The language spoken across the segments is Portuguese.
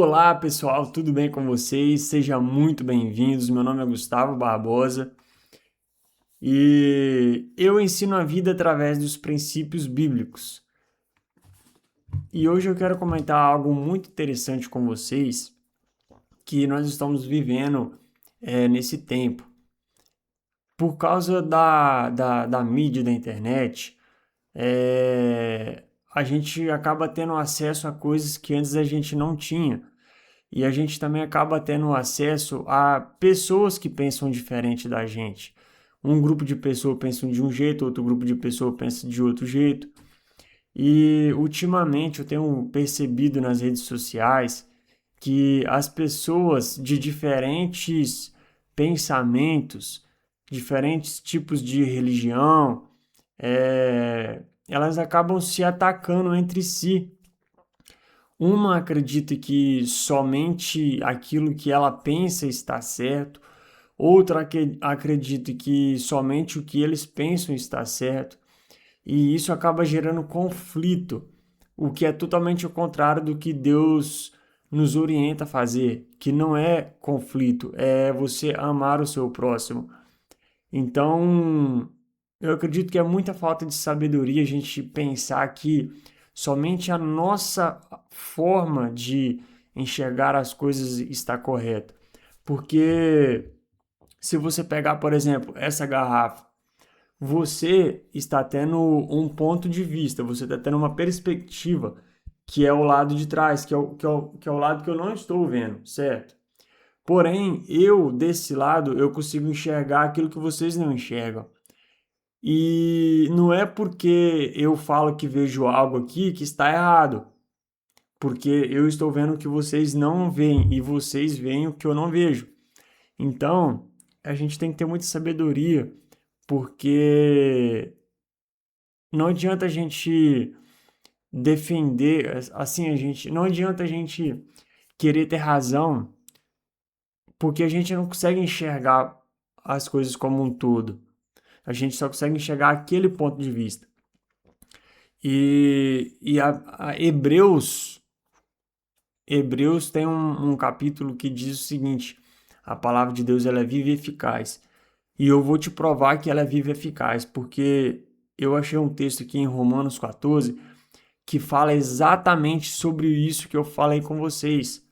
Olá pessoal, tudo bem com vocês? Sejam muito bem-vindos. Meu nome é Gustavo Barbosa e eu ensino a vida através dos princípios bíblicos. E hoje eu quero comentar algo muito interessante com vocês que nós estamos vivendo nesse tempo. Por causa da mídia, da internet, a gente acaba tendo acesso a coisas que antes a gente não tinha. E a gente também acaba tendo acesso a pessoas que pensam diferente da gente. Um grupo de pessoas pensa de um jeito, outro grupo de pessoas pensa de outro jeito. E ultimamente eu tenho percebido nas redes sociais que as pessoas de diferentes pensamentos, diferentes tipos de religião, elas acabam se atacando entre si. Uma acredita que somente aquilo que ela pensa está certo, outra acredita que somente o que eles pensam está certo, e isso acaba gerando conflito, o que é totalmente o contrário do que Deus nos orienta a fazer, que não é conflito, é você amar o seu próximo. Então, eu acredito que é muita falta de sabedoria a gente pensar que somente a nossa forma de enxergar as coisas está correta. Porque se você pegar, por exemplo, essa garrafa, você está tendo um ponto de vista, você está tendo uma perspectiva que é o lado de trás, que é o lado que eu não estou vendo, certo? Porém, eu, desse lado, eu consigo enxergar aquilo que vocês não enxergam. E não é porque eu falo que vejo algo aqui que está errado, porque eu estou vendo o que vocês não veem e vocês veem o que eu não vejo. Então, a gente tem que ter muita sabedoria, porque não adianta a gente defender, assim, a gente, não adianta a gente querer ter razão, porque a gente não consegue enxergar as coisas como um todo. A gente só consegue enxergar aquele ponto de vista. E a Hebreus tem um capítulo que diz o seguinte: a palavra de Deus ela é viva e eficaz. E eu vou te provar que ela é viva e eficaz, porque eu achei um texto aqui em Romanos 14 que fala exatamente sobre isso que eu falei com vocês,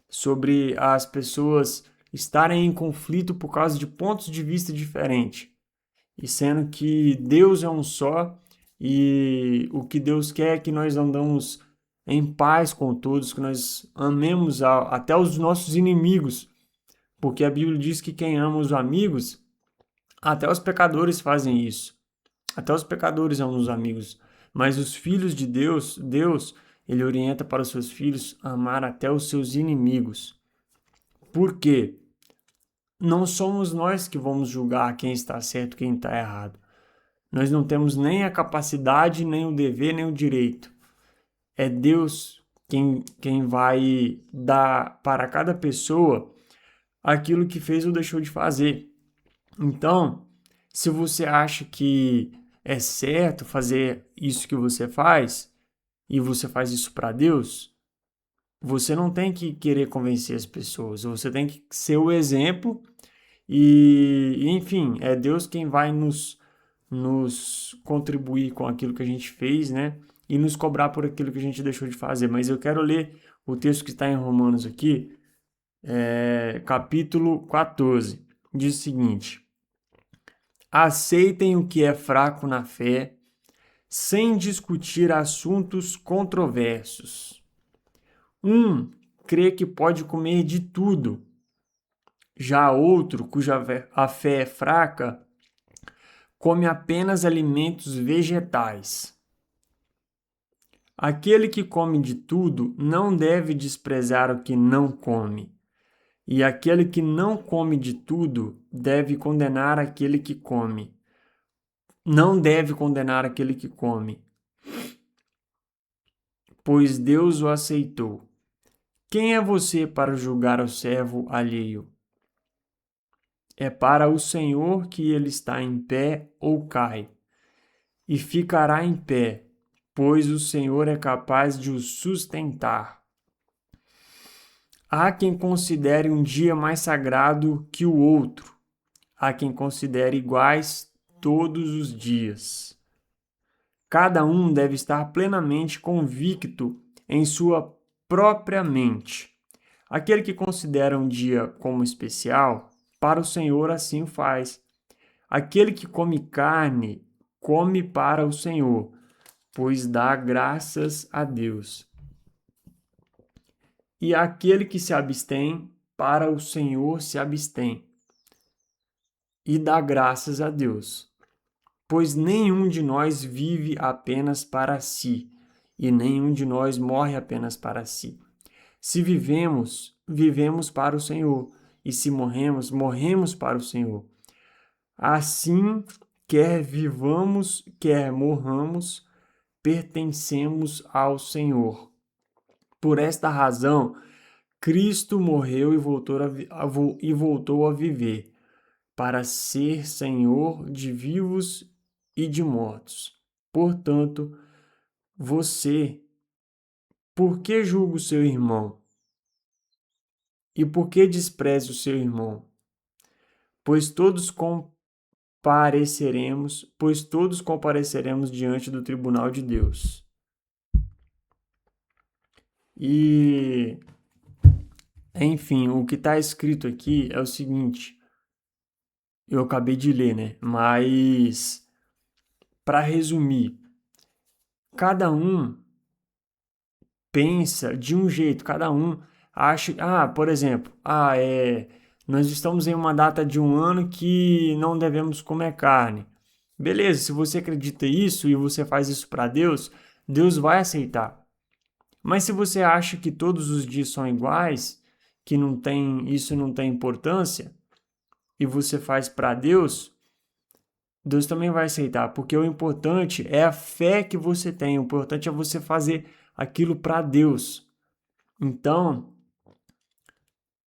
sobre as pessoas estarem em conflito por causa de pontos de vista diferentes. E sendo que Deus é um só e o que Deus quer é que nós andamos em paz com todos, que nós amemos até os nossos inimigos, porque a Bíblia diz que quem ama os amigos, até os pecadores fazem isso. Até os pecadores amam os amigos, mas os filhos de Deus, ele orienta para os seus filhos amar até os seus inimigos. Por quê? Não somos nós que vamos julgar quem está certo e quem está errado. Nós não temos nem a capacidade, nem o dever, nem o direito. É Deus quem vai dar para cada pessoa aquilo que fez ou deixou de fazer. Então, se você acha que é certo fazer isso que você faz, e você faz isso para Deus, você não tem que querer convencer as pessoas, você tem que ser o exemplo enfim, é Deus quem vai nos contribuir com aquilo que a gente fez, né? E nos cobrar por aquilo que a gente deixou de fazer. Mas eu quero ler o texto que está em Romanos aqui, capítulo 14. Diz o seguinte: aceitem o que é fraco na fé, sem discutir assuntos controversos. Um crê que pode comer de tudo, já outro, cuja a fé é fraca, come apenas alimentos vegetais. Aquele que come de tudo não deve desprezar o que não come, e aquele que não come de tudo deve condenar aquele que come. Não deve condenar aquele que come, pois Deus o aceitou. Quem é você para julgar o servo alheio? É para o Senhor que ele está em pé ou cai, e ficará em pé, pois o Senhor é capaz de o sustentar. Há quem considere um dia mais sagrado que o outro. Há quem considere iguais todos os dias. Cada um deve estar plenamente convicto em sua própria mente. Aquele que considera um dia como especial, para o Senhor assim o faz. Aquele que come carne, come para o Senhor, pois dá graças a Deus. E aquele que se abstém, para o Senhor se abstém, e dá graças a Deus. Pois nenhum de nós vive apenas para si, e nenhum de nós morre apenas para si. Se vivemos, vivemos para o Senhor, e se morremos, morremos para o Senhor. Assim, quer vivamos, quer morramos, pertencemos ao Senhor. Por esta razão, Cristo morreu e voltou a viver, para ser Senhor de vivos e de mortos. Portanto, você, por que julga o seu irmão? E por que despreza o seu irmão? Pois todos compareceremos diante do tribunal de Deus. E, enfim, o que está escrito aqui é o seguinte, eu acabei de ler, né? Mas, para resumir, cada um pensa de um jeito, cada um acha, por exemplo, nós estamos em uma data de um ano que não devemos comer carne. Beleza, se você acredita isso e você faz isso para Deus, Deus vai aceitar. Mas se você acha que todos os dias são iguais, que isso não tem importância, e você faz para Deus, Deus também vai aceitar, porque o importante é a fé que você tem, o importante é você fazer aquilo para Deus. Então,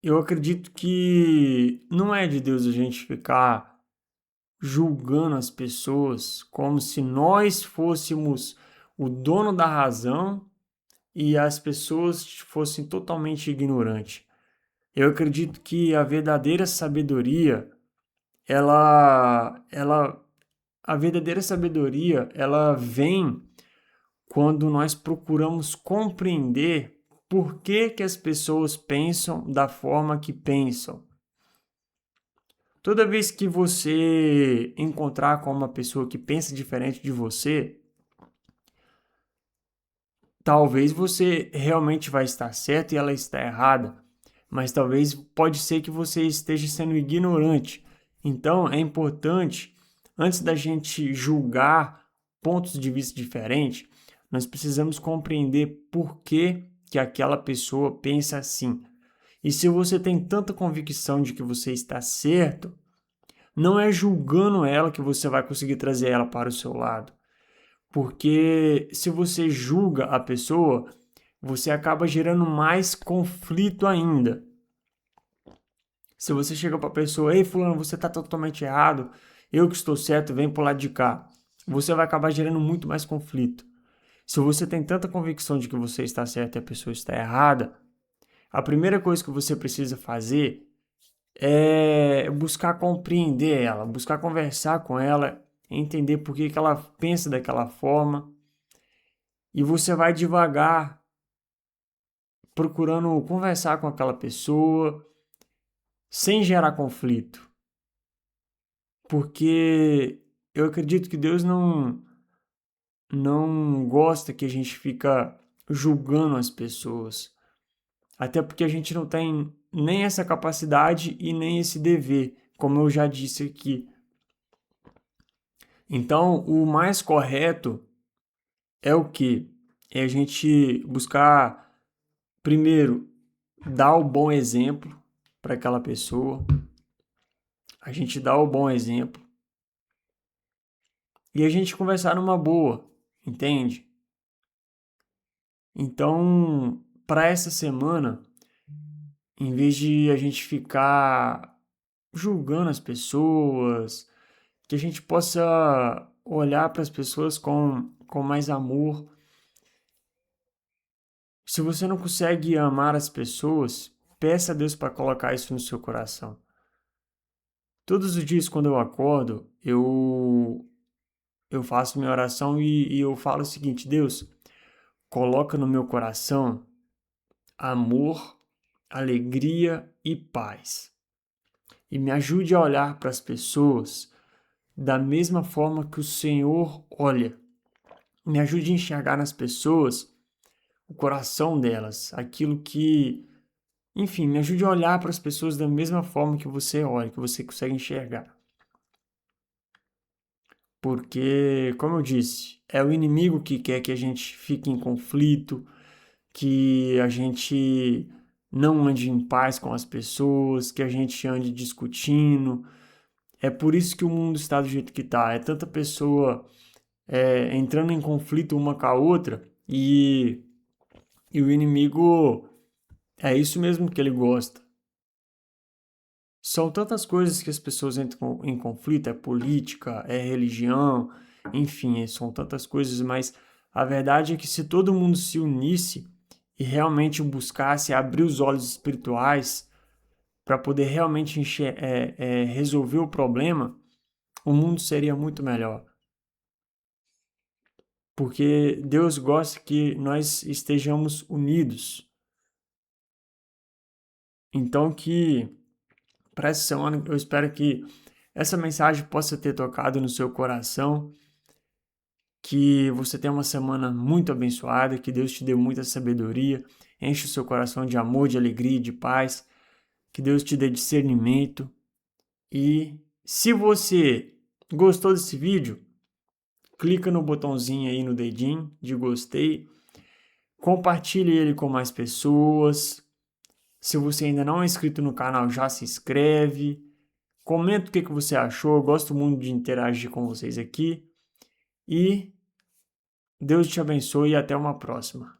eu acredito que não é de Deus a gente ficar julgando as pessoas como se nós fôssemos o dono da razão e as pessoas fossem totalmente ignorantes. Eu acredito que a verdadeira sabedoria, a verdadeira sabedoria, ela vem quando nós procuramos compreender por que que as pessoas pensam da forma que pensam. Toda vez que você encontrar com uma pessoa que pensa diferente de você, talvez você realmente vai estar certo e ela está errada, mas talvez pode ser que você esteja sendo ignorante. Então é importante, antes da gente julgar pontos de vista diferentes, nós precisamos compreender por que aquela pessoa pensa assim. E se você tem tanta convicção de que você está certo, não é julgando ela que você vai conseguir trazer ela para o seu lado. Porque se você julga a pessoa, você acaba gerando mais conflito ainda. Se você chega para a pessoa, ei fulano, você está totalmente errado, eu que estou certo, vem pro lado de cá. Você vai acabar gerando muito mais conflito. Se você tem tanta convicção de que você está certo e a pessoa está errada, a primeira coisa que você precisa fazer é buscar compreender ela, buscar conversar com ela, entender por que ela pensa daquela forma. E você vai devagar procurando conversar com aquela pessoa sem gerar conflito. Porque eu acredito que Deus não gosta que a gente fica julgando as pessoas. Até porque a gente não tem nem essa capacidade e nem esse dever, como eu já disse aqui. Então, o mais correto é o quê? É a gente buscar, primeiro, dar o bom exemplo para aquela pessoa. A gente dá o bom exemplo. E a gente conversar numa boa, entende? Então, para essa semana, em vez de a gente ficar julgando as pessoas, que a gente possa olhar para as pessoas com mais amor. Se você não consegue amar as pessoas, peça a Deus para colocar isso no seu coração. Todos os dias, quando eu acordo, eu faço minha oração e eu falo o seguinte: Deus, coloca no meu coração amor, alegria e paz. E me ajude a olhar para as pessoas da mesma forma que o Senhor olha. Me ajude a enxergar nas pessoas o coração delas, aquilo que, enfim, me ajude a olhar para as pessoas da mesma forma que você olha, que você consegue enxergar. Porque, como eu disse, é o inimigo que quer que a gente fique em conflito, que a gente não ande em paz com as pessoas, que a gente ande discutindo. É por isso que o mundo está do jeito que está. É tanta pessoa entrando em conflito uma com a outra e o inimigo é isso mesmo que ele gosta. São tantas coisas que as pessoas entram em conflito, é política, é religião, enfim, são tantas coisas, mas a verdade é que se todo mundo se unisse e realmente buscasse abrir os olhos espirituais para poder realmente resolver o problema, o mundo seria muito melhor. Porque Deus gosta que nós estejamos unidos. Então que para essa semana eu espero que essa mensagem possa ter tocado no seu coração, que você tenha uma semana muito abençoada, que Deus te dê muita sabedoria, enche o seu coração de amor, de alegria, de paz, que Deus te dê discernimento. E se você gostou desse vídeo, clica no botãozinho aí no dedinho de gostei, compartilhe ele com mais pessoas. Se você ainda não é inscrito no canal, já se inscreve. Comenta o que você achou. Eu gosto muito de interagir com vocês aqui. E Deus te abençoe e até uma próxima.